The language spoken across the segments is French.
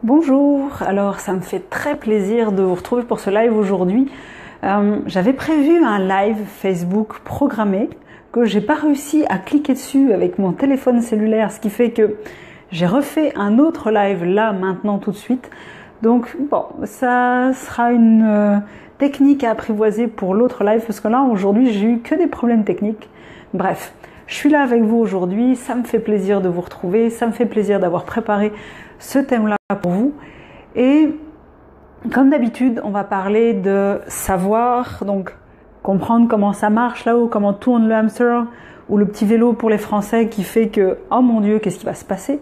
Bonjour, alors ça me fait très plaisir de vous retrouver pour ce live aujourd'hui. J'avais prévu un live Facebook programmé que j'ai pas réussi à cliquer dessus avec mon téléphone cellulaire, ce qui fait que j'ai refait un autre live là maintenant tout de suite. Donc bon, ça sera une technique à apprivoiser pour l'autre live parce que là aujourd'hui j'ai eu que des problèmes techniques. Bref, je suis là avec vous aujourd'hui, ça me fait plaisir de vous retrouver, ça me fait plaisir d'avoir préparé ce thème-là pour vous. Et comme d'habitude, on va parler de savoir, donc comprendre comment ça marche là-haut, comment tourne le hamster ou le petit vélo pour les Français qui fait que, oh mon Dieu, qu'est-ce qui va se passer?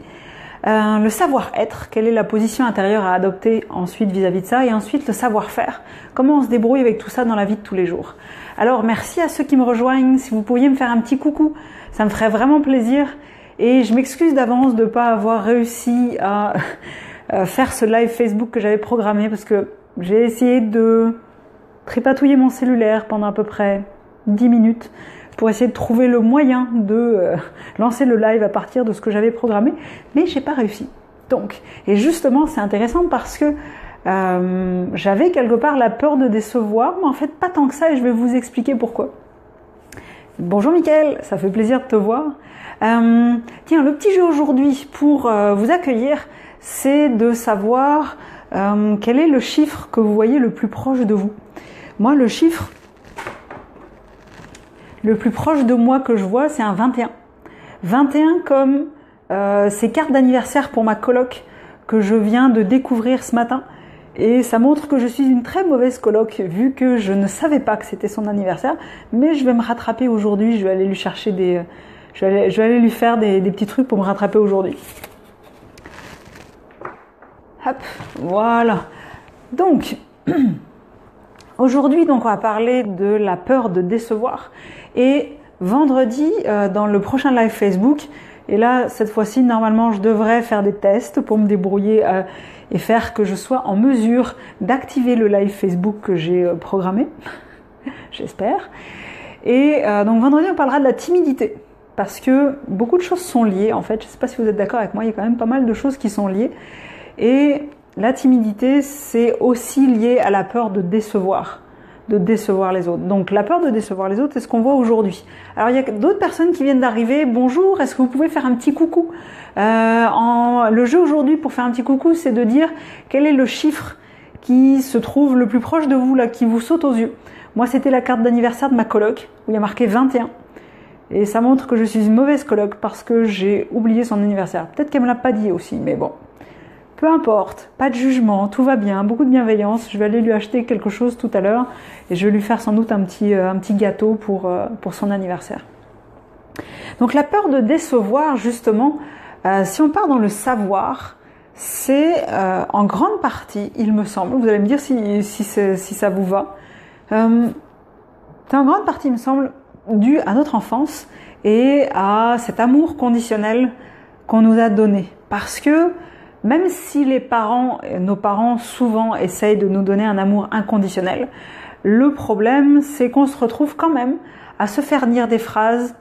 Le savoir-être, quelle est la position intérieure à adopter ensuite vis-à-vis de ça, et ensuite le savoir-faire, comment on se débrouille avec tout ça dans la vie de tous les jours. Alors merci à ceux qui me rejoignent, si vous pouviez me faire un petit coucou, ça me ferait vraiment plaisir, et je m'excuse d'avance de ne pas avoir réussi à faire ce live Facebook que j'avais programmé, parce que j'ai essayé de tripatouiller mon cellulaire pendant à peu près 10 minutes, pour essayer de trouver le moyen de lancer le live à partir de ce que j'avais programmé, mais j'ai pas réussi. Donc, et justement, c'est intéressant parce que j'avais quelque part la peur de décevoir, mais en fait pas tant que ça, et je vais vous expliquer pourquoi. Bonjour Mickaël, ça fait plaisir de te voir. Tiens, le petit jeu aujourd'hui pour vous accueillir, c'est de savoir quel est le chiffre que vous voyez le plus proche de vous. Moi, le chiffre le plus proche de moi que je vois, c'est un 21. 21 comme ces cartes d'anniversaire pour ma coloc que je viens de découvrir ce matin. Et ça montre que je suis une très mauvaise coloc vu que je ne savais pas que c'était son anniversaire. Mais je vais me rattraper aujourd'hui, je vais aller lui chercher je vais aller lui faire des petits trucs pour me rattraper aujourd'hui. Hop, voilà. Donc, aujourd'hui, on va parler de la peur de décevoir. Et vendredi, dans le prochain live Facebook, et là, cette fois-ci, normalement, je devrais faire des tests pour me débrouiller et faire que je sois en mesure d'activer le live Facebook que j'ai programmé. J'espère. Et donc, vendredi, on parlera de la timidité. Parce que beaucoup de choses sont liées, en fait. Je ne sais pas si vous êtes d'accord avec moi, il y a quand même pas mal de choses qui sont liées. Et la timidité, c'est aussi lié à la peur de décevoir les autres. Donc la peur de décevoir les autres, c'est ce qu'on voit aujourd'hui. Alors il y a d'autres personnes qui viennent d'arriver. Bonjour, est-ce que vous pouvez faire un petit coucou? Le jeu aujourd'hui pour faire un petit coucou, c'est de dire quel est le chiffre qui se trouve le plus proche de vous, là, qui vous saute aux yeux. Moi, c'était la carte d'anniversaire de ma coloc, où il y a marqué 21. Et ça montre que je suis une mauvaise coloc parce que j'ai oublié son anniversaire. Peut-être qu'elle me l'a pas dit aussi, mais bon. Peu importe, pas de jugement, tout va bien, beaucoup de bienveillance. Je vais aller lui acheter quelque chose tout à l'heure et je vais lui faire sans doute un petit gâteau pour son anniversaire. Donc la peur de décevoir, justement, si on part dans le savoir, c'est en grande partie, il me semble, vous allez me dire si ça vous va, c'est en grande partie, il me semble, dû à notre enfance et à cet amour conditionnel qu'on nous a donné. Parce que même si nos parents souvent essayent de nous donner un amour inconditionnel, le problème c'est qu'on se retrouve quand même à se faire dire des phrases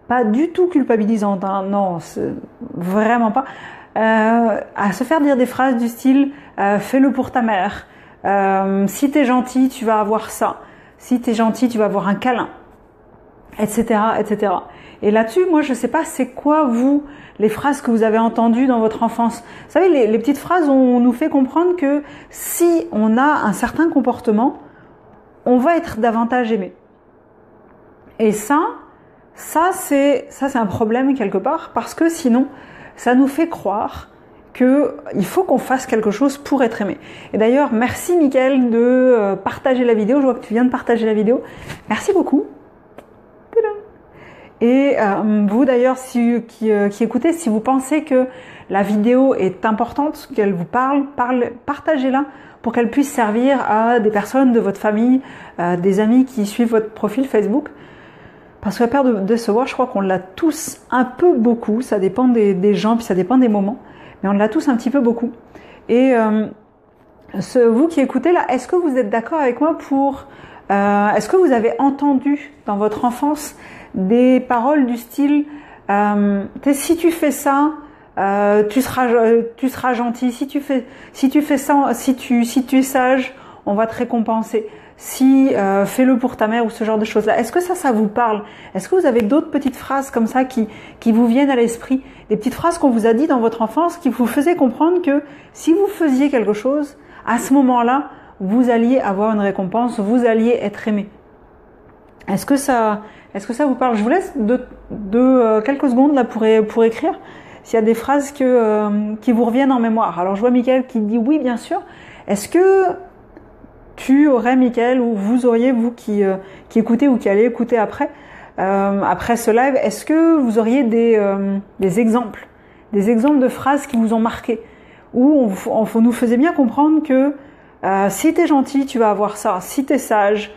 pas du tout culpabilisantes, hein, non, vraiment pas, à se faire dire des phrases du style fais-le pour ta mère, si t'es gentil tu vas avoir ça, si t'es gentil tu vas avoir un câlin, etc., etc. Et là-dessus, moi, je ne sais pas c'est quoi, vous, les phrases que vous avez entendues dans votre enfance. Vous savez, les petites phrases où on nous fait comprendre que si on a un certain comportement, on va être davantage aimé. Et ça c'est un problème quelque part, parce que sinon, ça nous fait croire qu'il faut qu'on fasse quelque chose pour être aimé. Et d'ailleurs, merci Mickaël de partager la vidéo. Je vois que tu viens de partager la vidéo. Merci beaucoup. Et vous d'ailleurs qui écoutez, si vous pensez que la vidéo est importante, qu'elle vous parle, partagez-la pour qu'elle puisse servir à des personnes de votre famille, des amis qui suivent votre profil Facebook. Parce que la peur de décevoir, je crois qu'on l'a tous un peu beaucoup, ça dépend des gens, puis ça dépend des moments, mais on l'a tous un petit peu beaucoup. Et vous qui écoutez là, est-ce que vous êtes d'accord avec moi est-ce que vous avez entendu dans votre enfance des paroles du style si tu fais ça, tu seras gentil. Si tu fais ça, si tu es sage, on va te récompenser. Si fais-le pour ta mère ou ce genre de choses-là. Est-ce que ça vous parle? Est-ce que vous avez d'autres petites phrases comme ça qui vous viennent à l'esprit? Des petites phrases qu'on vous a dit dans votre enfance qui vous faisaient comprendre que si vous faisiez quelque chose, à ce moment-là, vous alliez avoir une récompense, vous alliez être aimé. Est-ce que ça vous parle? Je vous laisse quelques secondes là pour écrire s'il y a des phrases qui vous reviennent en mémoire. Alors je vois Mickaël qui dit oui, bien sûr. Est-ce que tu aurais, Mickaël, ou vous auriez, vous qui écoutez ou qui allez écouter après ce live, est-ce que vous auriez des exemples de phrases qui vous ont marqué, où on nous faisait bien comprendre que si t'es gentil, tu vas avoir ça, si t'es sage,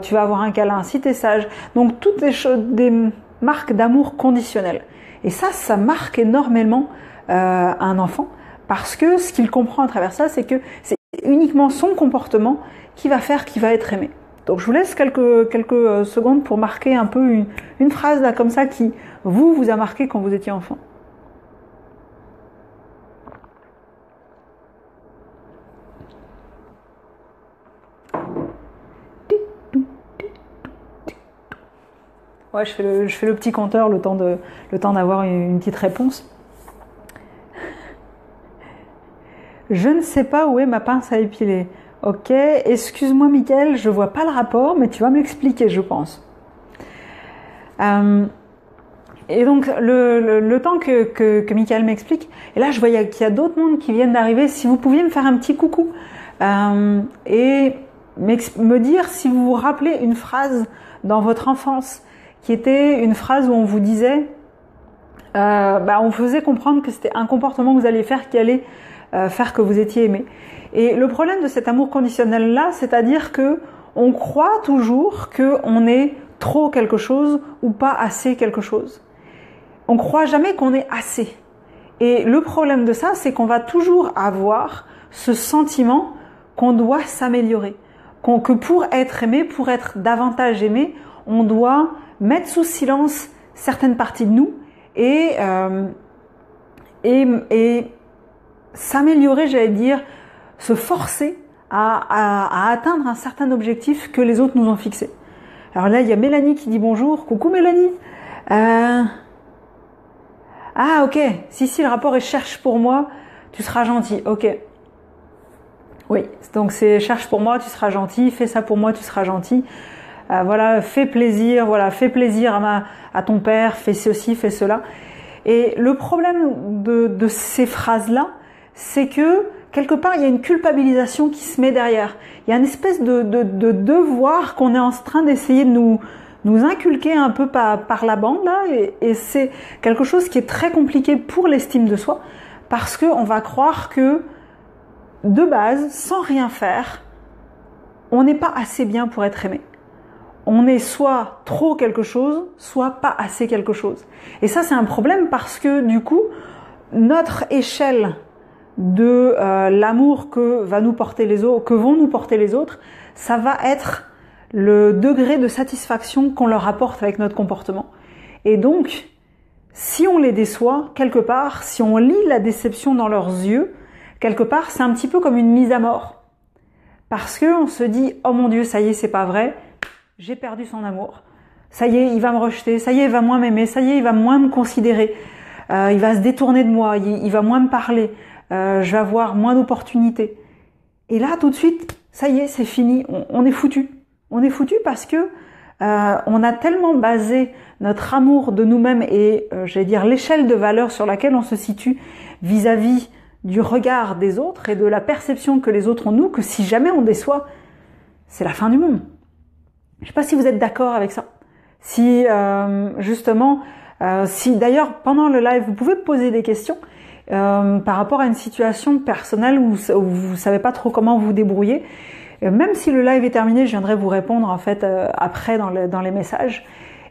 tu vas avoir un câlin, si t'es sage. Donc toutes des marques d'amour conditionnel. Et ça marque énormément un enfant, parce que ce qu'il comprend à travers ça, c'est que c'est uniquement son comportement qui va faire qu'il va être aimé. Donc je vous laisse quelques secondes pour marquer un peu une phrase là comme ça qui vous a marqué quand vous étiez enfant. Ouais, je fais le petit compteur le temps d'avoir une petite réponse. Je ne sais pas où est ma pince à épiler. Ok, excuse-moi Mickaël, je vois pas le rapport, mais tu vas me l'expliquer, je pense. Et donc le temps que Mickaël m'explique, et là je vois qu'il y a d'autres mondes qui viennent d'arriver. Si vous pouviez me faire un petit coucou et me dire si vous vous rappelez une phrase dans votre enfance qui était une phrase où on vous disait, on faisait comprendre que c'était un comportement que vous alliez faire qui allait faire que vous étiez aimé. Et le problème de cet amour conditionnel là, c'est-à-dire que on croit toujours que on est trop quelque chose ou pas assez quelque chose. On croit jamais qu'on est assez. Et le problème de ça, c'est qu'on va toujours avoir ce sentiment qu'on doit s'améliorer, que pour être aimé, pour être davantage aimé, on doit mettre sous silence certaines parties de nous et s'améliorer, j'allais dire, se forcer à atteindre un certain objectif que les autres nous ont fixé. Alors là, il y a Mélanie qui dit bonjour. Coucou Mélanie. Ah ok, si le rapport est cherche pour moi, tu seras gentil. Ok. Oui, donc c'est cherche pour moi, tu seras gentil. Fais ça pour moi, tu seras gentil. Voilà, fais plaisir à ton père, fais ceci, fais cela. Et le problème de ces phrases-là, c'est que quelque part, il y a une culpabilisation qui se met derrière. Il y a une espèce de devoir qu'on est en train d'essayer de nous inculquer un peu par la bande, là. Et c'est quelque chose qui est très compliqué pour l'estime de soi, parce qu'on va croire que, de base, sans rien faire, on n'est pas assez bien pour être aimé. On est soit trop quelque chose, soit pas assez quelque chose. Et ça, c'est un problème parce que, du coup, notre échelle de l'amour que vont nous porter les autres, ça va être le degré de satisfaction qu'on leur apporte avec notre comportement. Et donc, si on les déçoit, quelque part, si on lit la déception dans leurs yeux, quelque part, c'est un petit peu comme une mise à mort. Parce que on se dit, oh mon Dieu, ça y est, c'est pas vrai, j'ai perdu son amour. Ça y est, il va me rejeter, ça y est, il va moins m'aimer, ça y est, il va moins me considérer, il va se détourner de moi, il va moins me parler. Je vais avoir moins d'opportunités. Et là, tout de suite, ça y est, c'est fini. On est foutu. On est foutu parce que on a tellement basé notre amour de nous-mêmes et, j'allais dire, l'échelle de valeur sur laquelle on se situe vis-à-vis du regard des autres et de la perception que les autres ont de nous, que si jamais on déçoit, c'est la fin du monde. Je ne sais pas si vous êtes d'accord avec ça. Si, justement, si d'ailleurs, pendant le live, vous pouvez poser des questions par rapport à une situation personnelle où vous savez pas trop comment vous débrouiller. Même si le live est terminé, je viendrai vous répondre en fait après dans les messages.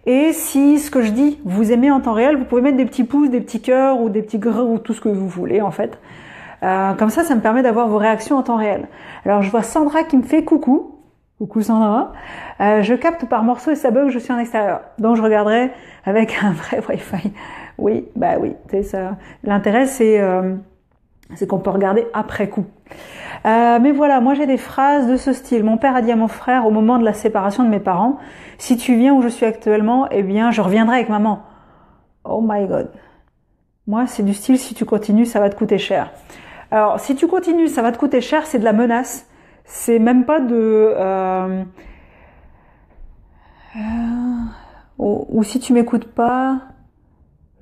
Et si ce que je dis, vous aimez en temps réel, vous pouvez mettre des petits pouces, des petits cœurs ou des petits grrr ou tout ce que vous voulez en fait. Comme ça me permet d'avoir vos réactions en temps réel. Alors je vois Sandra qui me fait coucou. Coucou Sandra. Je capte par morceaux et ça bug, je suis en extérieur. Donc je regarderai avec un vrai Wi-Fi. Oui, bah oui, c'est ça. L'intérêt, c'est qu'on peut regarder après coup. Mais voilà, moi j'ai des phrases de ce style. Mon père a dit à mon frère au moment de la séparation de mes parents, si tu viens où je suis actuellement, eh bien je reviendrai avec maman. Oh my god. Moi c'est du style, si tu continues, ça va te coûter cher. Alors si tu continues, ça va te coûter cher, c'est de la menace. C'est même pas de... ou si tu m'écoutes pas...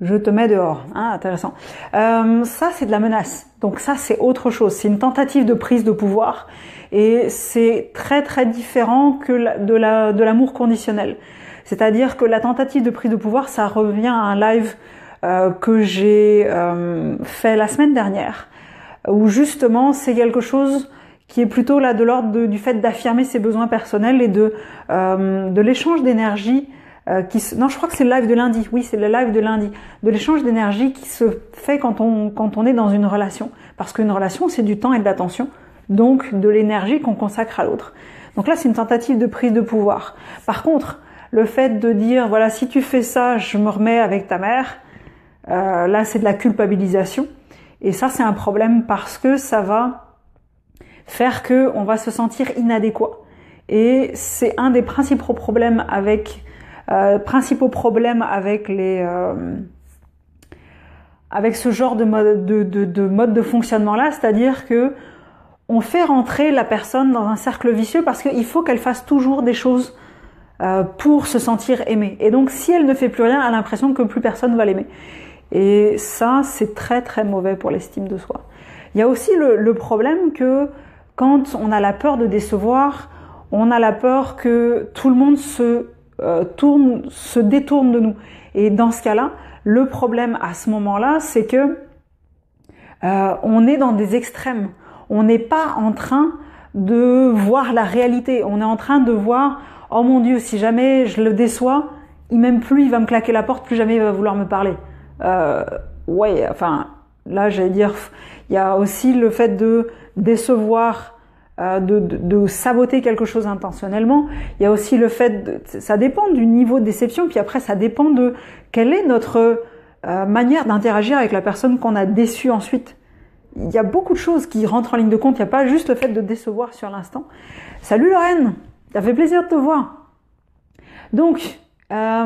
je te mets dehors. Ah, intéressant. Ça, c'est de la menace. Donc ça, c'est autre chose. C'est une tentative de prise de pouvoir. Et c'est très, très différent que de l'amour conditionnel. C'est-à-dire que la tentative de prise de pouvoir, ça revient à un live que j'ai fait la semaine dernière, où justement, c'est quelque chose qui est plutôt là de l'ordre du fait d'affirmer ses besoins personnels et de l'échange d'énergie. Non, je crois que c'est le live de lundi. Oui, c'est le live de lundi. De l'échange d'énergie qui se fait quand on est dans une relation. Parce qu'une relation, c'est du temps et de l'attention. Donc, de l'énergie qu'on consacre à l'autre. Donc là, c'est une tentative de prise de pouvoir. Par contre, le fait de dire, voilà, si tu fais ça, je me remets avec ta mère, là, c'est de la culpabilisation. Et ça, c'est un problème parce que ça va faire qu'on va se sentir inadéquat. Et c'est un des principaux problèmes avec avec ce genre de mode de fonctionnement là, c'est-à-dire que on fait rentrer la personne dans un cercle vicieux parce qu'il faut qu'elle fasse toujours des choses pour se sentir aimée. Et donc si elle ne fait plus rien, elle a l'impression que plus personne va l'aimer. Et ça, c'est très très mauvais pour l'estime de soi. Il y a aussi le problème que quand on a la peur de décevoir, on a la peur que tout le monde se détourne de nous. Et dans ce cas-là, le problème à ce moment-là, c'est que on est dans des extrêmes. On n'est pas en train de voir la réalité. On est en train de voir, oh mon Dieu, si jamais je le déçois, il m'aime plus, il va me claquer la porte, plus jamais il va vouloir me parler. Ouais, enfin, là, j'allais dire, il y a aussi le fait de décevoir, de saboter quelque chose intentionnellement. Il y a aussi le fait ça dépend du niveau de déception, puis après ça dépend de quelle est notre manière d'interagir avec la personne qu'on a déçue ensuite. Il y a beaucoup de choses qui rentrent en ligne de compte. Il n'y a pas juste le fait de décevoir sur l'instant. Salut Lorraine, ça fait plaisir de te voir. Donc,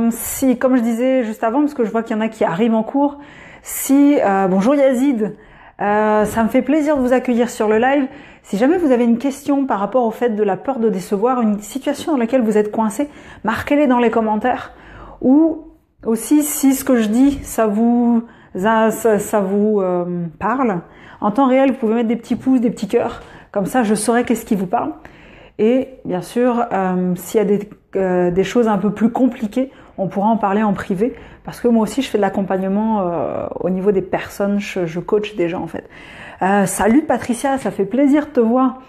si, comme je disais juste avant, parce que je vois qu'il y en a qui arrivent en cours, bonjour Yazid, ça me fait plaisir de vous accueillir sur le live. Si jamais vous avez une question par rapport au fait de la peur de décevoir, une situation dans laquelle vous êtes coincé, marquez-les dans les commentaires. Ou aussi, si ce que je dis, ça vous parle, en temps réel, vous pouvez mettre des petits pouces, des petits cœurs. Comme ça, je saurai qu'est-ce qui vous parle. Et bien sûr, s'il y a des choses un peu plus compliquées, on pourra en parler en privé. Parce que moi aussi, je fais de l'accompagnement au niveau des personnes. Je coach des gens, en fait. Salut Patricia, ça fait plaisir de te voir.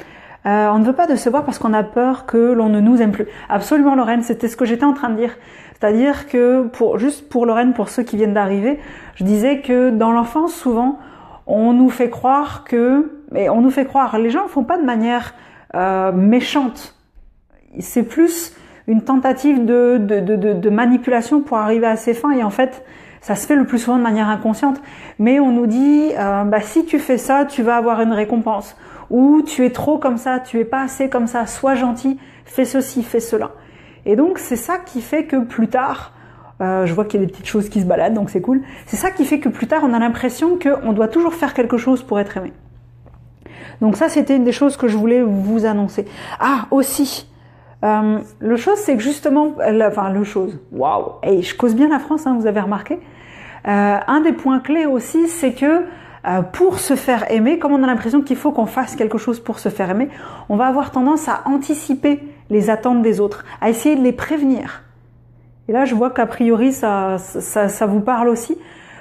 On ne veut pas décevoir parce qu'on a peur que l'on ne nous aime plus. Absolument Lorraine, c'était ce que j'étais en train de dire. C'est-à-dire que, juste pour Lorraine, pour ceux qui viennent d'arriver, je disais que dans l'enfance, souvent, on nous fait croire les gens ne font pas de manière méchante. C'est plus une tentative de manipulation pour arriver à ses fins, et en fait, ça se fait le plus souvent de manière inconsciente. Mais on nous dit, si tu fais ça, tu vas avoir une récompense. Ou tu es trop comme ça, tu es pas assez comme ça, sois gentil, fais ceci, fais cela. Et donc, c'est ça qui fait que plus tard, je vois qu'il y a des petites choses qui se baladent, donc c'est cool. C'est ça qui fait que plus tard, on a l'impression qu'on doit toujours faire quelque chose pour être aimé. Donc ça, c'était une des choses que je voulais vous annoncer. Ah, aussi, le chose, c'est que justement, waouh, hey, je cause bien la France, hein, vous avez remarqué. Un des points clés aussi, c'est que pour se faire aimer, comme on a l'impression qu'il faut qu'on fasse quelque chose pour se faire aimer, on va avoir tendance à anticiper les attentes des autres, à essayer de les prévenir. Et là, je vois qu'a priori, ça vous parle aussi.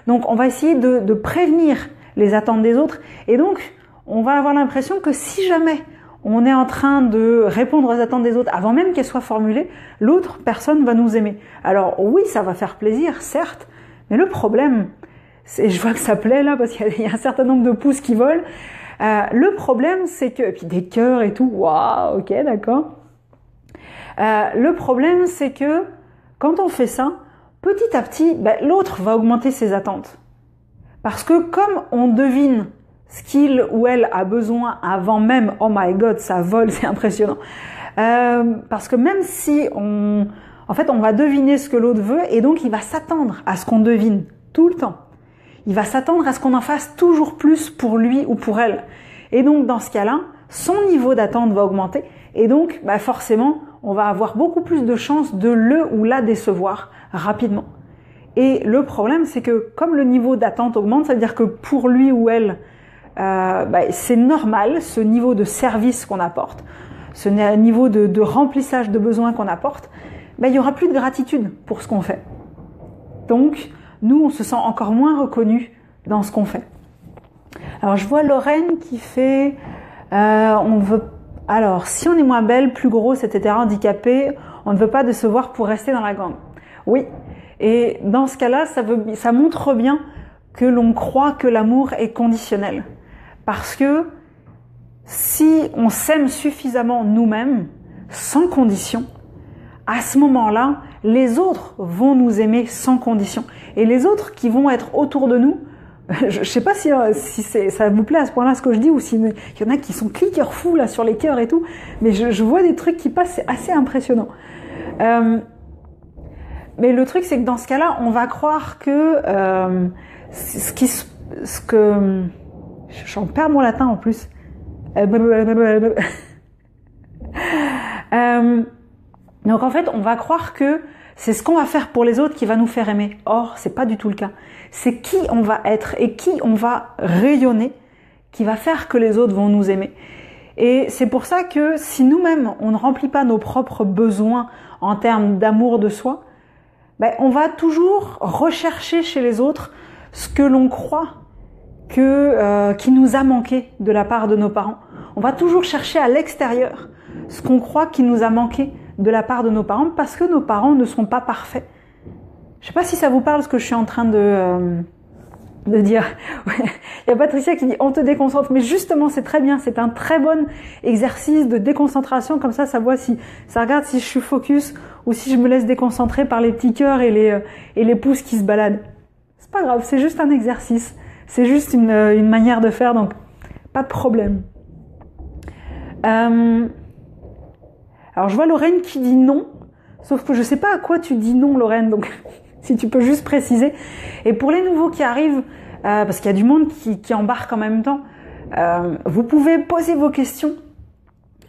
Donc, on va essayer de prévenir les attentes des autres. Et donc, on va avoir l'impression que si jamais on est en train de répondre aux attentes des autres avant même qu'elles soient formulées, l'autre personne va nous aimer. Alors oui, ça va faire plaisir, certes, mais le problème, je vois que ça plaît là parce qu'il y a un certain nombre de pouces qui volent. Le problème, c'est que, et puis des cœurs et tout, waouh, ok, d'accord. Le problème, c'est que quand on fait ça, petit à petit, l'autre va augmenter ses attentes. Parce que comme on devine ce qu'il ou elle a besoin avant même, oh my god, ça vole, c'est impressionnant. Parce que même si on va deviner ce que l'autre veut et donc il va s'attendre à ce qu'on devine tout le temps. Il va s'attendre à ce qu'on en fasse toujours plus pour lui ou pour elle. Et donc dans ce cas-là, son niveau d'attente va augmenter et donc forcément, on va avoir beaucoup plus de chances de le ou la décevoir rapidement. Et le problème, c'est que comme le niveau d'attente augmente, ça veut dire que pour lui ou elle, c'est normal, ce niveau de service qu'on apporte, ce niveau de remplissage de besoins qu'on apporte, il n'y aura plus de gratitude pour ce qu'on fait. Donc, nous, on se sent encore moins reconnus dans ce qu'on fait. Alors, je vois Lorraine qui fait... Alors, si on est moins belle, plus grosse, etc., handicapée, on ne veut pas décevoir pour rester dans la gang. Oui, et dans ce cas-là, ça montre bien que l'on croit que l'amour est conditionnel. Parce que si on s'aime suffisamment nous-mêmes, sans condition, à ce moment-là, les autres vont nous aimer sans condition. Et les autres qui vont être autour de nous, je ne sais pas si ça vous plaît à ce point-là ce que je dis, ou s'il y en a qui sont cliqueurs fous là sur les cœurs et tout, mais je vois des trucs qui passent, c'est assez impressionnant. Mais le truc, c'est que dans ce cas-là, on va croire que j'en perds mon latin en plus. Donc en fait, on va croire que c'est ce qu'on va faire pour les autres qui va nous faire aimer. Or, c'est pas du tout le cas. C'est qui on va être et qui on va rayonner qui va faire que les autres vont nous aimer. Et c'est pour ça que si nous-mêmes, on ne remplit pas nos propres besoins en termes d'amour de soi, on va toujours rechercher chez les autres ce que l'on croit qui nous a manqué de la part de nos parents. On va toujours chercher à l'extérieur ce qu'on croit qui nous a manqué de la part de nos parents parce que nos parents ne sont pas parfaits. Je sais pas si ça vous parle ce que je suis en train de dire. Il y a Patricia qui dit on te déconcentre, mais justement c'est très bien, c'est un très bon exercice de déconcentration, comme ça voit si ça regarde si je suis focus ou si je me laisse déconcentrer par les petits cœurs et les pouces qui se baladent. C'est pas grave, c'est juste un exercice, c'est juste une manière de faire, donc pas de problème. Alors je vois Lorraine qui dit non, sauf que je sais pas à quoi tu dis non Lorraine, donc si tu peux juste préciser. Et pour les nouveaux qui arrivent, parce qu'il y a du monde qui embarque en même temps, vous pouvez poser vos questions.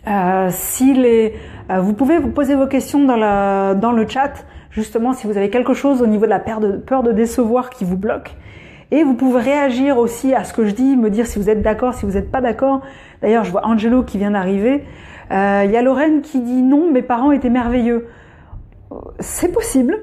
Vous pouvez vous poser vos questions dans le chat, justement si vous avez quelque chose au niveau de la peur de décevoir qui vous bloque. Et vous pouvez réagir aussi à ce que je dis, me dire si vous êtes d'accord, si vous n'êtes pas d'accord. D'ailleurs, je vois Angelo qui vient d'arriver. Il y a Lorraine qui dit non, mes parents étaient merveilleux. C'est possible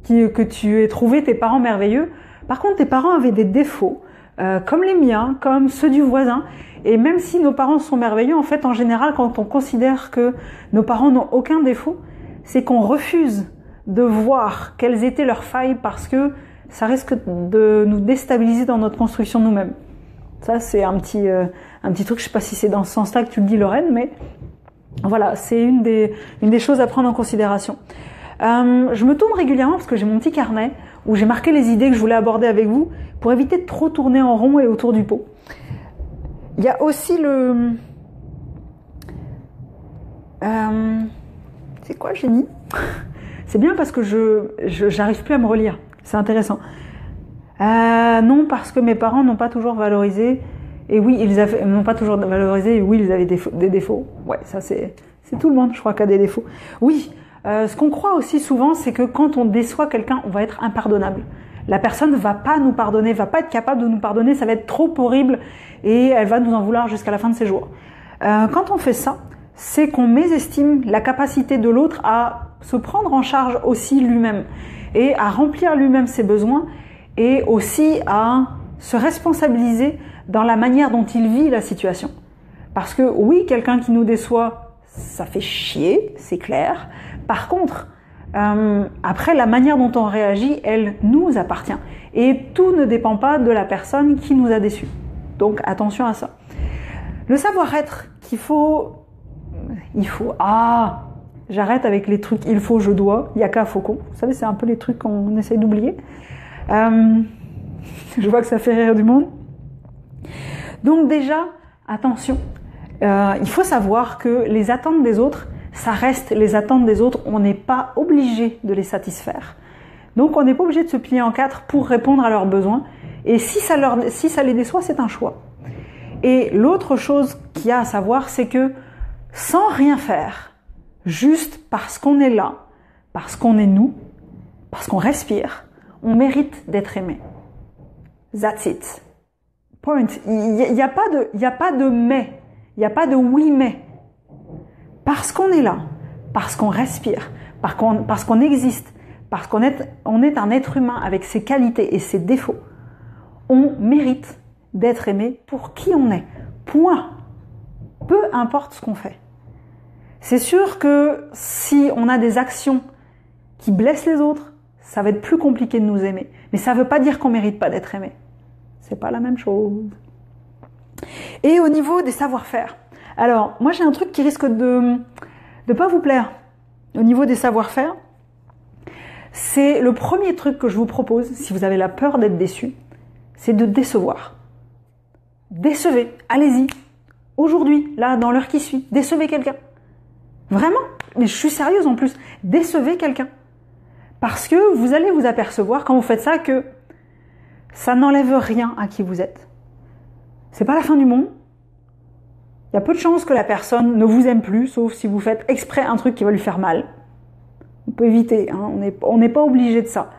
que tu aies trouvé tes parents merveilleux. Par contre, tes parents avaient des défauts, comme les miens, comme ceux du voisin. Et même si nos parents sont merveilleux, en fait, en général, quand on considère que nos parents n'ont aucun défaut, c'est qu'on refuse de voir quelles étaient leurs failles parce que ça risque de nous déstabiliser dans notre construction nous-mêmes. Ça, c'est un petit truc, je sais pas si c'est dans ce sens-là que tu le dis, Lorraine, mais voilà, c'est une des choses à prendre en considération. Je me tourne régulièrement parce que j'ai mon petit carnet où j'ai marqué les idées que je voulais aborder avec vous pour éviter de trop tourner en rond et autour du pot. Il y a aussi c'est quoi, j'ai mis C'est bien parce que j'arrive plus à me relire. C'est intéressant. Non, parce que mes parents n'ont pas toujours valorisé. Et oui, ils n'ont pas toujours valorisé. Et oui, ils avaient des défauts. Ouais, ça c'est tout le monde, je crois, qui a des défauts. Oui, ce qu'on croit aussi souvent, c'est que quand on déçoit quelqu'un, on va être impardonnable. La personne ne va pas nous pardonner, va pas être capable de nous pardonner, ça va être trop horrible et elle va nous en vouloir jusqu'à la fin de ses jours. Quand on fait ça, c'est qu'on mésestime la capacité de l'autre à se prendre en charge aussi lui-même et à remplir lui-même ses besoins et aussi à se responsabiliser dans la manière dont il vit la situation. Parce que oui, quelqu'un qui nous déçoit, ça fait chier, c'est clair. Par contre, après, la manière dont on réagit, elle nous appartient. Et tout ne dépend pas de la personne qui nous a déçus. Donc attention à ça. Le savoir-être J'arrête avec les trucs il faut, je dois, yaka, faucon. Vous savez, c'est un peu les trucs qu'on essaye d'oublier. Je vois que ça fait rire du monde. Donc déjà, attention, il faut savoir que les attentes des autres, ça reste les attentes des autres, on n'est pas obligé de les satisfaire. Donc on n'est pas obligé de se plier en quatre pour répondre à leurs besoins. Et si ça les déçoit, c'est un choix. Et l'autre chose qu'il y a à savoir, c'est que sans rien faire, juste parce qu'on est là, parce qu'on est nous, parce qu'on respire, on mérite d'être aimé. That's it. Point. Il n'y a pas de mais. Il n'y a pas de oui mais. Parce qu'on est là, parce qu'on respire, parce qu'on existe, parce qu'on est un être humain avec ses qualités et ses défauts, on mérite d'être aimé pour qui on est. Point. Peu importe ce qu'on fait. C'est sûr que si on a des actions qui blessent les autres, ça va être plus compliqué de nous aimer. Mais ça ne veut pas dire qu'on ne mérite pas d'être aimé. C'est pas la même chose. Et au niveau des savoir-faire. Alors, moi j'ai un truc qui risque de pas vous plaire. Au niveau des savoir-faire, c'est le premier truc que je vous propose, si vous avez la peur d'être déçu, c'est de décevoir. Décevez, allez-y. Aujourd'hui, là, dans l'heure qui suit, décevez quelqu'un. Vraiment, mais je suis sérieuse en plus, décevez quelqu'un. Parce que vous allez vous apercevoir quand vous faites ça que ça n'enlève rien à qui vous êtes. C'est pas la fin du monde. Il y a peu de chances que la personne ne vous aime plus, sauf si vous faites exprès un truc qui va lui faire mal. On peut éviter, hein, on n'est pas obligé de ça.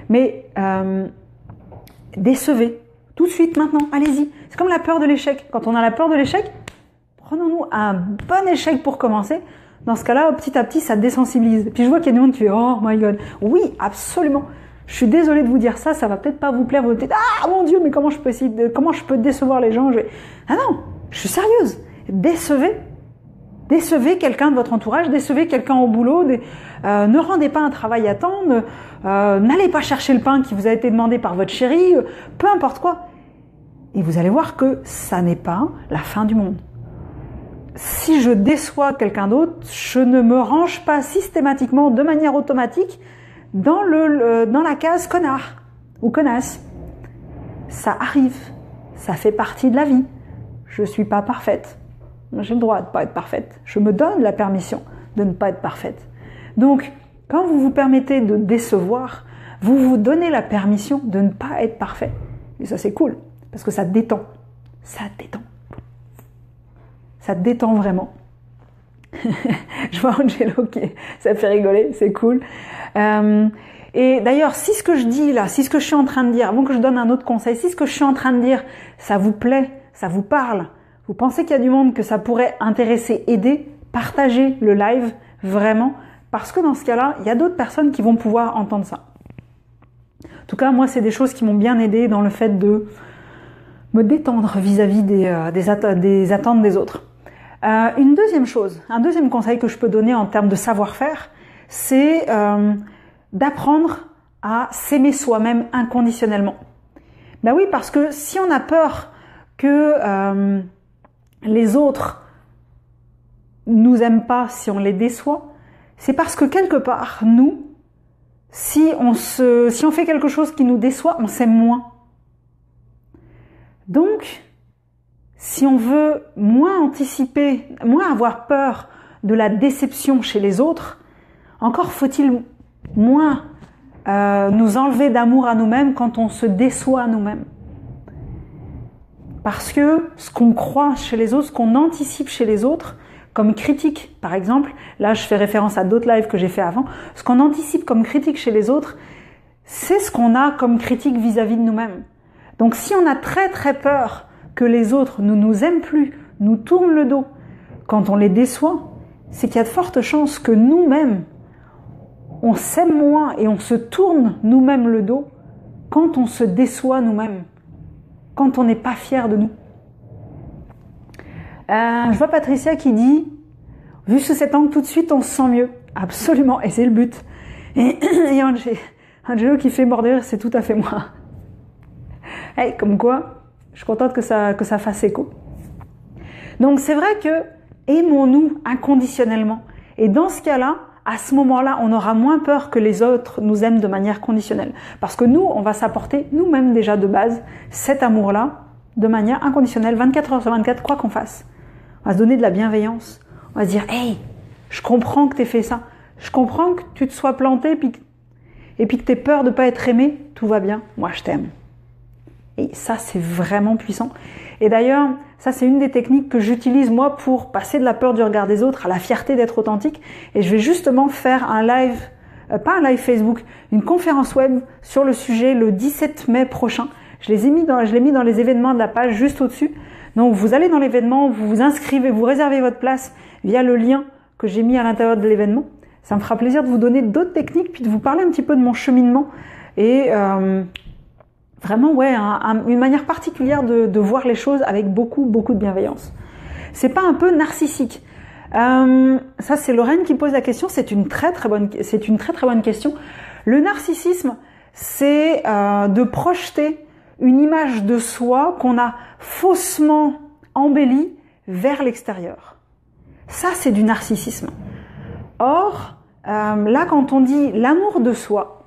Mais décevez, tout de suite, maintenant, allez-y. C'est comme la peur de l'échec. Quand on a la peur de l'échec, prenons-nous un bon échec pour commencer. Dans ce cas-là, petit à petit, ça désensibilise. Puis je vois qu'il y a des gens qui font « Oh my God !» Oui, absolument. Je suis désolée de vous dire ça, ça va peut-être pas vous plaire. Vous allez peut-être « Ah mon Dieu, mais comment je peux décevoir les gens ?» Ah non, je suis sérieuse. Décevez. Décevez quelqu'un de votre entourage, décevez quelqu'un au boulot. Ne rendez pas un travail à temps. N'allez pas chercher le pain qui vous a été demandé par votre chéri. Peu importe quoi. Et vous allez voir que ça n'est pas la fin du monde. Si je déçois quelqu'un d'autre, je ne me range pas systématiquement, de manière automatique, dans la case connard ou connasse. Ça arrive, ça fait partie de la vie. Je suis pas parfaite. J'ai le droit de pas être parfaite. Je me donne la permission de ne pas être parfaite. Donc, quand vous vous permettez de décevoir, vous vous donnez la permission de ne pas être parfait. Et ça, c'est cool, parce que ça détend. Ça détend. Ça détend vraiment. Je vois Angelo ça fait rigoler, c'est cool. Et d'ailleurs, si ce que je dis là, si ce que je suis en train de dire, avant que je donne un autre conseil, si ce que je suis en train de dire, ça vous plaît, ça vous parle, vous pensez qu'il y a du monde que ça pourrait intéresser, aider, partagez le live, vraiment, parce que dans ce cas-là, il y a d'autres personnes qui vont pouvoir entendre ça. En tout cas, moi, c'est des choses qui m'ont bien aidé dans le fait de me détendre vis-à-vis des attentes des autres. Une deuxième chose, un deuxième conseil que je peux donner en termes de savoir-faire, c'est d'apprendre à s'aimer soi-même inconditionnellement. Ben oui, parce que si on a peur que les autres nous aiment pas, si on les déçoit, c'est parce que quelque part, nous, si on fait quelque chose qui nous déçoit, on s'aime moins. Donc, si on veut moins anticiper, moins avoir peur de la déception chez les autres, encore faut-il moins nous enlever d'amour à nous-mêmes quand on se déçoit à nous-mêmes. Parce que ce qu'on croit chez les autres, ce qu'on anticipe chez les autres, comme critique par exemple, là je fais référence à d'autres lives que j'ai fait avant, ce qu'on anticipe comme critique chez les autres, c'est ce qu'on a comme critique vis-à-vis de nous-mêmes. Donc si on a très très peur que les autres ne nous aiment plus, nous tournent le dos quand on les déçoit, c'est qu'il y a de fortes chances que nous-mêmes, on s'aime moins et on se tourne nous-mêmes le dos quand on se déçoit nous-mêmes, quand on n'est pas fier de nous. Je vois Patricia qui dit « Vu sous cet angle, tout de suite, on se sent mieux. » Absolument, et c'est le but. Et Angelo qui fait mort de rire, c'est tout à fait moi. Hey, comme quoi, je suis contente que ça fasse écho. Donc c'est vrai que aimons-nous inconditionnellement. Et dans ce cas-là, à ce moment-là, on aura moins peur que les autres nous aiment de manière conditionnelle. Parce que nous, on va s'apporter nous-mêmes déjà de base cet amour-là de manière inconditionnelle, 24 heures sur 24, quoi qu'on fasse. On va se donner de la bienveillance. On va se dire, hey, je comprends que tu aies fait ça. Je comprends que tu te sois planté et puis que tu aies peur de ne pas être aimé. Tout va bien, moi je t'aime. Et ça, c'est vraiment puissant. Et d'ailleurs, ça, c'est une des techniques que j'utilise moi pour passer de la peur du regard des autres à la fierté d'être authentique. Et je vais justement faire un live, pas un live Facebook, une conférence web sur le sujet le 17 mai prochain. Je l'ai mis dans les événements de la page juste au-dessus. Donc, vous allez dans l'événement, vous vous inscrivez, vous réservez votre place via le lien que j'ai mis à l'intérieur de l'événement. Ça me fera plaisir de vous donner d'autres techniques, puis de vous parler un petit peu de mon cheminement. Et vraiment, ouais, une manière particulière de voir les choses avec beaucoup de bienveillance. C'est pas un peu narcissique. Ça, c'est Lorraine qui pose la question. C'est une très bonne question. Le narcissisme, c'est de projeter une image de soi qu'on a faussement embellie vers l'extérieur. Ça, c'est du narcissisme. Or, là, quand on dit l'amour de soi,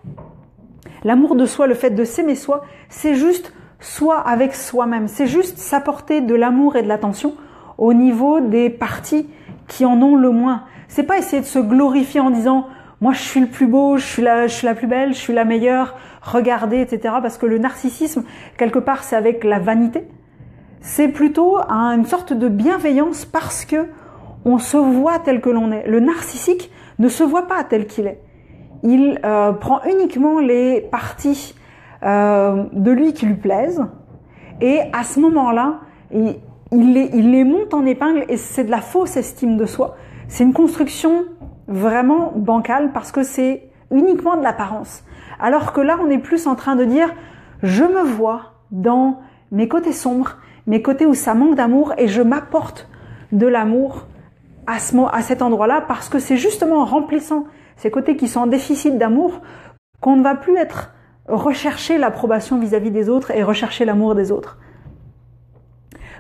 le fait de s'aimer soi, c'est juste soi avec soi-même. C'est juste s'apporter de l'amour et de l'attention au niveau des parties qui en ont le moins. C'est pas essayer de se glorifier en disant moi je suis le plus beau, je suis la plus belle, je suis la meilleure, regardez, etc. Parce que le narcissisme, quelque part, c'est avec la vanité. C'est plutôt une sorte de bienveillance parce que on se voit tel que l'on est. Le narcissique ne se voit pas tel qu'il est. Il prend uniquement les parties de lui qui lui plaisent et à ce moment-là, il les monte en épingle et c'est de la fausse estime de soi. C'est une construction vraiment bancale parce que c'est uniquement de l'apparence. Alors que là, on est plus en train de dire je me vois dans mes côtés sombres, mes côtés où ça manque d'amour et je m'apporte de l'amour à cet endroit-là parce que c'est justement en remplissant ces côtés qui sont en déficit d'amour qu'on ne va plus rechercher l'approbation vis-à-vis des autres et rechercher l'amour des autres.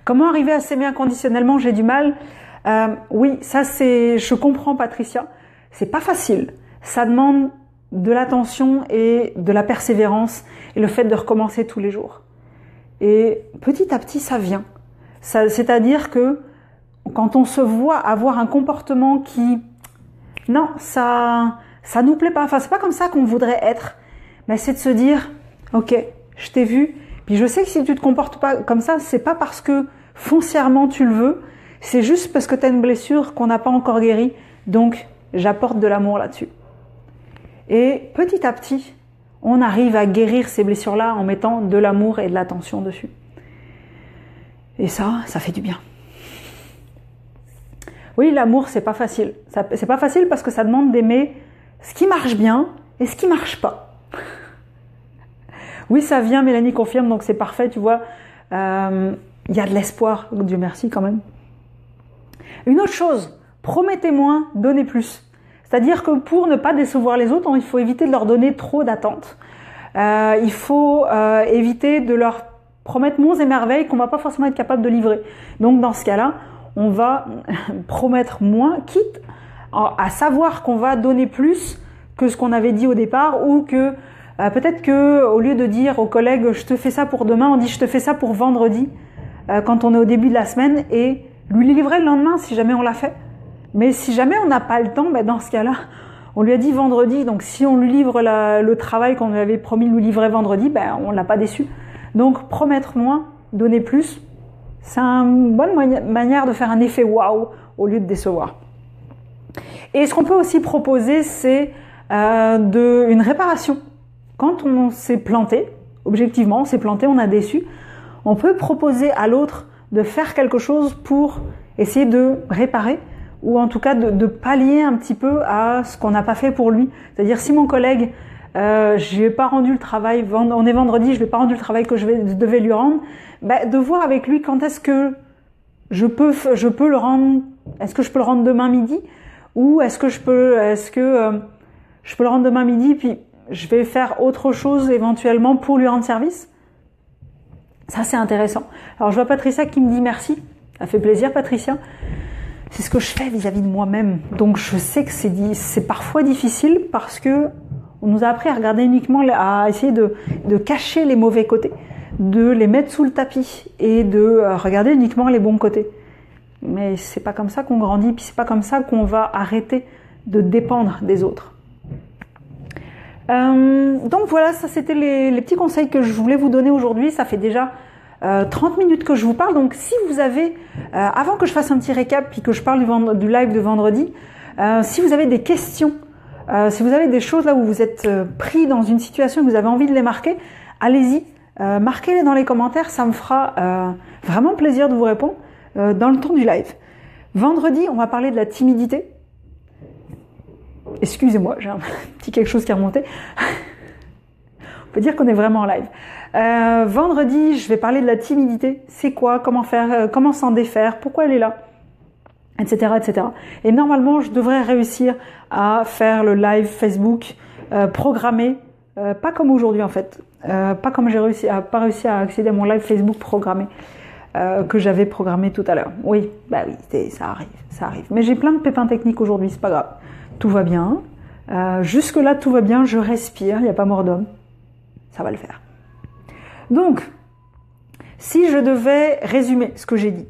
Comment arriver à s'aimer inconditionnellement? J'ai du mal. Oui, ça je comprends Patricia. C'est pas facile. Ça demande de l'attention et de la persévérance et le fait de recommencer tous les jours. Et petit à petit, ça vient. C'est-à-dire que quand on se voit avoir un comportement qui, non, ça nous plaît pas. Enfin, c'est pas comme ça qu'on voudrait être. Mais c'est de se dire, ok, je t'ai vu. Puis je sais que si tu te comportes pas comme ça, c'est pas parce que foncièrement tu le veux. C'est juste parce que tu as une blessure qu'on n'a pas encore guérie. Donc, j'apporte de l'amour là-dessus. Et petit à petit, on arrive à guérir ces blessures-là en mettant de l'amour et de l'attention dessus. Et ça fait du bien. Oui, l'amour, c'est pas facile. C'est pas facile parce que ça demande d'aimer ce qui marche bien et ce qui marche pas. Oui, ça vient, Mélanie confirme, donc c'est parfait, tu vois. Y a de l'espoir, Dieu merci quand même. Une autre chose, promettez moins, donnez plus. C'est-à-dire que pour ne pas décevoir les autres, il faut éviter de leur donner trop d'attentes. Il faut éviter de leur promettre monts et merveilles qu'on va pas forcément être capable de livrer. Donc dans ce cas-là, on va promettre moins, quitte à savoir qu'on va donner plus que ce qu'on avait dit au départ, ou que peut-être que au lieu de dire aux collègues je te fais ça pour demain, on dit je te fais ça pour vendredi quand on est au début de la semaine, et lui livrer le lendemain si jamais on l'a fait. Mais si jamais on n'a pas le temps, dans ce cas-là, on lui a dit vendredi, donc si on lui livre le travail qu'on lui avait promis de lui livrer vendredi, on l'a pas déçu. Donc promettre moins, donner plus, c'est une bonne manière de faire un effet waouh au lieu de décevoir. Et ce qu'on peut aussi proposer, c'est une réparation. Quand on s'est planté, objectivement, on s'est planté, on a déçu, on peut proposer à l'autre de faire quelque chose pour essayer de réparer, ou en tout cas de pallier un petit peu à ce qu'on n'a pas fait pour lui. C'est-à-dire si mon collègue, je lui ai pas rendu le travail, on est vendredi, je lui ai pas rendu le travail que je devais lui rendre, de voir avec lui quand est-ce que je peux le rendre, est-ce que je peux le rendre demain midi, ou est-ce que je peux le rendre demain midi, puis je vais faire autre chose éventuellement pour lui rendre service. Ça, c'est intéressant. Alors, je vois Patricia qui me dit merci. Ça fait plaisir, Patricia. c'est ce que je fais vis-à-vis de moi-même. Donc je sais que c'est parfois difficile parce que on nous a appris à regarder uniquement, à essayer de cacher les mauvais côtés, de les mettre sous le tapis et de regarder uniquement les bons côtés. Mais c'est pas comme ça qu'on grandit, puis c'est pas comme ça qu'on va arrêter de dépendre des autres. Donc voilà, ça c'était les petits conseils que je voulais vous donner aujourd'hui. Ça fait déjà 30 minutes que je vous parle. Donc si vous avez, avant que je fasse un petit récap puis que je parle du live de vendredi, si vous avez des questions, si vous avez des choses là où vous êtes pris dans une situation et que vous avez envie de les marquer, allez-y, marquez-les dans les commentaires, ça me fera vraiment plaisir de vous répondre dans le temps du live. Vendredi, on va parler de la timidité. Excusez-moi, j'ai un petit quelque chose qui est remonté. On peut dire qu'on est vraiment en live. Vendredi, je vais parler de la timidité. C'est quoi? Comment faire? Comment s'en défaire? Pourquoi elle est là? Etc., etc. Et normalement, je devrais réussir à faire le live Facebook programmé, pas comme aujourd'hui en fait, pas comme pas réussi à accéder à mon live Facebook programmé que j'avais programmé tout à l'heure. Oui, bah oui, ça arrive. Mais j'ai plein de pépins techniques aujourd'hui, c'est pas grave. Tout va bien. Jusque là, tout va bien. Je respire. Il n'y a pas mort d'homme. Ça va le faire. Donc, si je devais résumer ce que j'ai dit.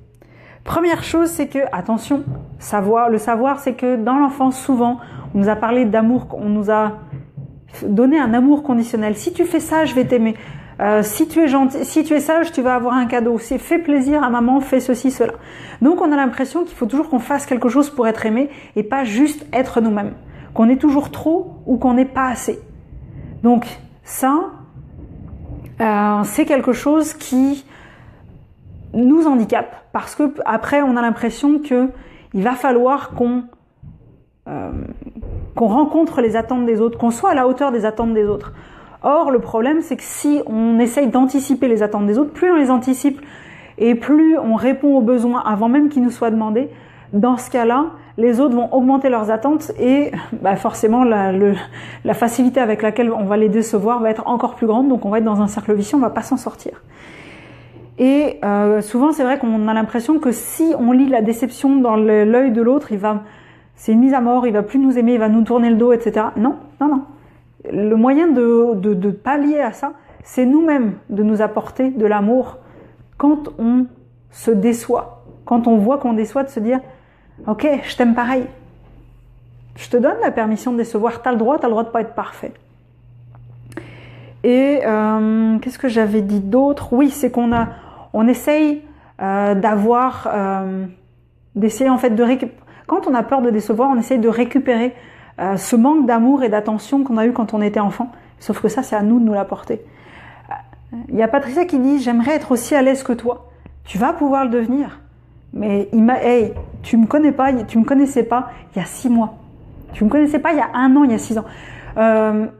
Première chose, c'est que, attention, le savoir, c'est que dans l'enfance, souvent, on nous a parlé d'amour, on nous a donné un amour conditionnel. Si tu fais ça, je vais t'aimer. Si tu es gentil, si tu es sage, tu vas avoir un cadeau. Si fais plaisir à maman, fais ceci, cela. Donc, on a l'impression qu'il faut toujours qu'on fasse quelque chose pour être aimé et pas juste être nous-mêmes. Qu'on est toujours trop ou qu'on n'est pas assez. Donc, ça, c'est quelque chose qui nous handicape parce que après, on a l'impression que il va falloir qu'on rencontre les attentes des autres, qu'on soit à la hauteur des attentes des autres. Or, le problème, c'est que si on essaye d'anticiper les attentes des autres, plus on les anticipe et plus on répond aux besoins avant même qu'ils nous soient demandés, dans ce cas-là, les autres vont augmenter leurs attentes et forcément la facilité avec laquelle on va les décevoir va être encore plus grande, donc on va être dans un cercle vicieux, on va pas s'en sortir. Et souvent, c'est vrai qu'on a l'impression que si on lit la déception dans l'œil de l'autre, c'est une mise à mort, il va plus nous aimer, il va nous tourner le dos, etc. Non. Le moyen de pallier à ça, c'est nous-mêmes de nous apporter de l'amour quand on se déçoit. Quand on voit qu'on déçoit, de se dire « Ok, je t'aime pareil. Je te donne la permission de décevoir. T'as le droit de pas être parfait. » Et qu'est-ce que j'avais dit d'autre? Oui, c'est on essaye d'essayer en fait quand on a peur de décevoir, on essaye de récupérer ce manque d'amour et d'attention qu'on a eu quand on était enfant. Sauf que ça, c'est à nous de nous l'apporter. Il y a Patricia qui dit « J'aimerais être aussi à l'aise que toi. » Tu vas pouvoir le devenir. Mais tu me connaissais pas il y a 6 mois. Tu me connaissais pas il y a 1 an, il y a 6 ans.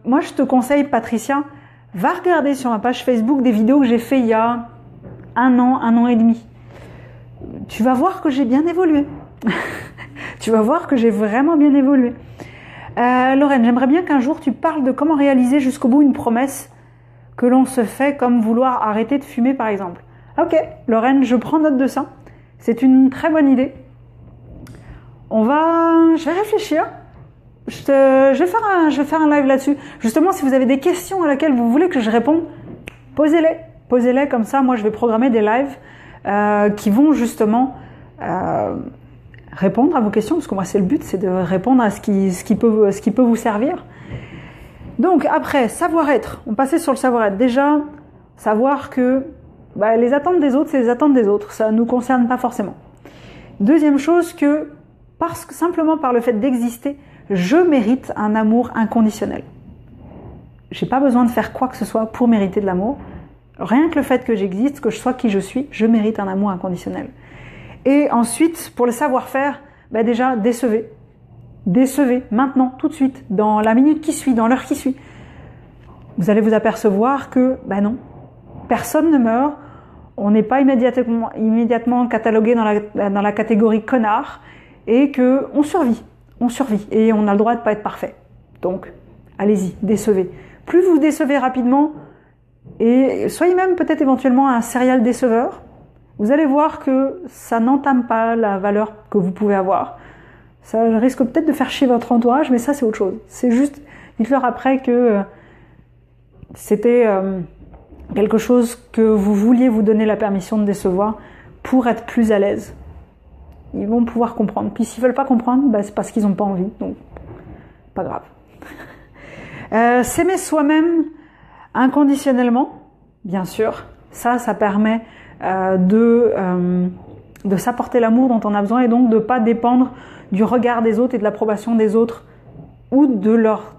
Moi, je te conseille, Patricia, va regarder sur ma page Facebook des vidéos que j'ai fait il y a 1 an et demi. Tu vas voir que j'ai bien évolué. Tu vas voir que j'ai vraiment bien évolué. Lorraine, j'aimerais bien qu'un jour tu parles de comment réaliser jusqu'au bout une promesse que l'on se fait, comme vouloir arrêter de fumer par exemple. Ok, Lorraine, je prends note de ça. C'est une très bonne idée. Je vais réfléchir. Je vais faire un live là-dessus. Justement, si vous avez des questions à laquelle vous voulez que je réponde, posez-les. Posez-les comme ça. Moi, je vais programmer des lives qui vont justement répondre à vos questions, parce que moi, c'est le but, c'est de répondre à ce qui peut vous servir. Donc, après, savoir-être. On passait sur le savoir-être. Déjà, savoir que les attentes des autres, c'est les attentes des autres. Ça ne nous concerne pas forcément. Deuxième chose, que simplement par le fait d'exister, je mérite un amour inconditionnel. J'ai pas besoin de faire quoi que ce soit pour mériter de l'amour. Rien que le fait que j'existe, que je sois qui je suis, je mérite un amour inconditionnel. Et ensuite, pour le savoir-faire, déjà, décevez. Décevez, maintenant, tout de suite, dans la minute qui suit, dans l'heure qui suit. Vous allez vous apercevoir que, non, personne ne meurt, on n'est pas immédiatement catalogué dans la catégorie connard, et que on survit, et on a le droit de pas être parfait. Donc, allez-y, décevez. Plus vous décevez rapidement, et soyez même peut-être éventuellement un serial déceveur, vous allez voir que ça n'entame pas la valeur que vous pouvez avoir. Ça risque peut-être de faire chier votre entourage, mais ça c'est autre chose. C'est juste, dites-leur après que c'était quelque chose que vous vouliez vous donner la permission de décevoir pour être plus à l'aise. Ils vont pouvoir comprendre. Puis s'ils veulent pas comprendre, c'est parce qu'ils n'ont pas envie. Donc, pas grave. S'aimer soi-même inconditionnellement, bien sûr. Ça permet de s'apporter l'amour dont on a besoin et donc de pas dépendre du regard des autres et de l'approbation des autres ou de leur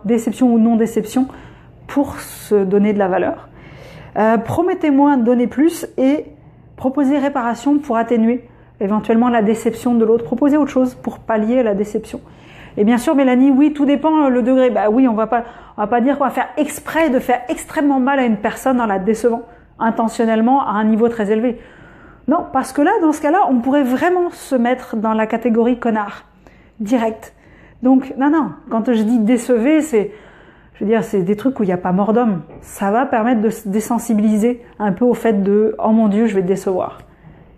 déception ou non déception pour se donner de la valeur. Promettez-moi de donner plus et proposez réparation pour atténuer éventuellement la déception de l'autre. Proposez autre chose pour pallier la déception. Et bien sûr, Mélanie, oui, tout dépend le degré. Oui, on va pas dire qu'on va faire exprès de faire extrêmement mal à une personne en la décevant intentionnellement à un niveau très élevé. Non, parce que là, dans ce cas-là, on pourrait vraiment se mettre dans la catégorie connard, direct. Donc, non, quand je dis décever, c'est des trucs où il n'y a pas mort d'homme. Ça va permettre de se désensibiliser un peu au fait de « oh mon Dieu, je vais te décevoir ».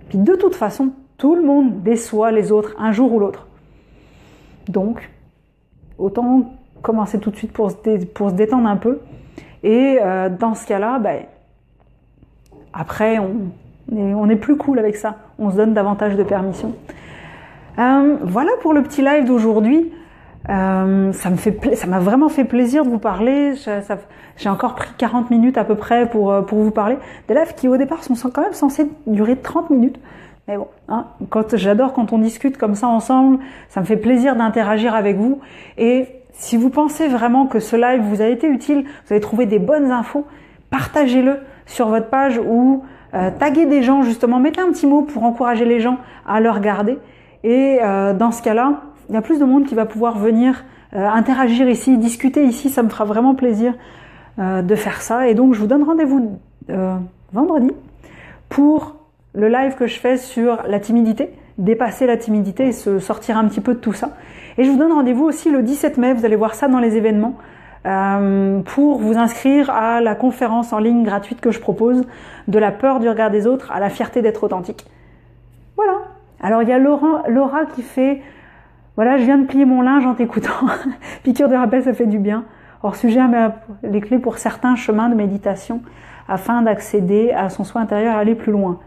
Puis de toute façon, tout le monde déçoit les autres un jour ou l'autre. Donc, autant commencer tout de suite pour se détendre un peu. Et dans ce cas-là, après, on est plus cool avec ça. On se donne davantage de permission. Voilà pour le petit live d'aujourd'hui. Ça m'a vraiment fait plaisir de vous parler. J'ai encore pris 40 minutes à peu près pour vous parler. Des lives qui au départ sont quand même censés durer 30 minutes. Mais bon, j'adore quand on discute comme ça ensemble. Ça me fait plaisir d'interagir avec vous. Et si vous pensez vraiment que ce live vous a été utile, vous avez trouvé des bonnes infos, partagez-le sur votre page ou taguez des gens justement. Mettez un petit mot pour encourager les gens à le regarder. Et dans ce cas-là, il y a plus de monde qui va pouvoir venir interagir ici, discuter ici. Ça me fera vraiment plaisir de faire ça. Et donc, je vous donne rendez-vous vendredi pour le live que je fais sur la timidité, dépasser la timidité et se sortir un petit peu de tout ça. Et je vous donne rendez-vous aussi le 17 mai, vous allez voir ça dans les événements, pour vous inscrire à la conférence en ligne gratuite que je propose, de la peur du regard des autres à la fierté d'être authentique. Voilà. Alors, il y a Laura qui fait... Voilà, je viens de plier mon linge en t'écoutant. Piqûre de rappel, ça fait du bien. Hors sujet, les clés pour certains chemins de méditation afin d'accéder à son soi intérieur et aller plus loin.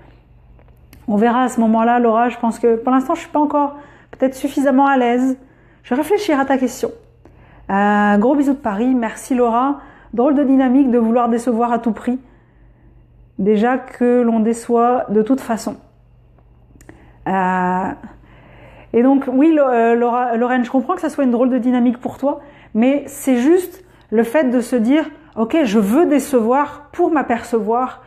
On verra à ce moment-là, Laura. Je pense que pour l'instant, je suis pas encore peut-être suffisamment à l'aise. Je vais réfléchir à ta question. Gros bisous de Paris. Merci Laura. Drôle de dynamique de vouloir décevoir à tout prix. Déjà que l'on déçoit de toute façon. Et donc, oui, Lorraine, je comprends que ça soit une drôle de dynamique pour toi, mais c'est juste le fait de se dire « Ok, je veux décevoir pour m'apercevoir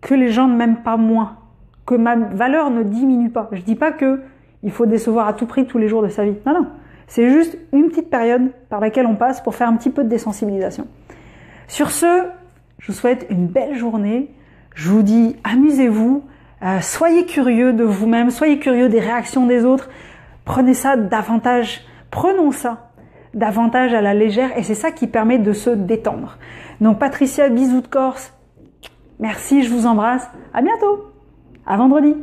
que les gens ne m'aiment pas moins, que ma valeur ne diminue pas. » Je dis pas que il faut décevoir à tout prix tous les jours de sa vie. Non. C'est juste une petite période par laquelle on passe pour faire un petit peu de désensibilisation. Sur ce, je vous souhaite une belle journée. Je vous dis amusez-vous. Soyez curieux de vous-même, soyez curieux des réactions des autres. Prenons ça davantage à la légère et c'est ça qui permet de se détendre. Donc Patricia, bisous de Corse. Merci, je vous embrasse. À bientôt. À vendredi.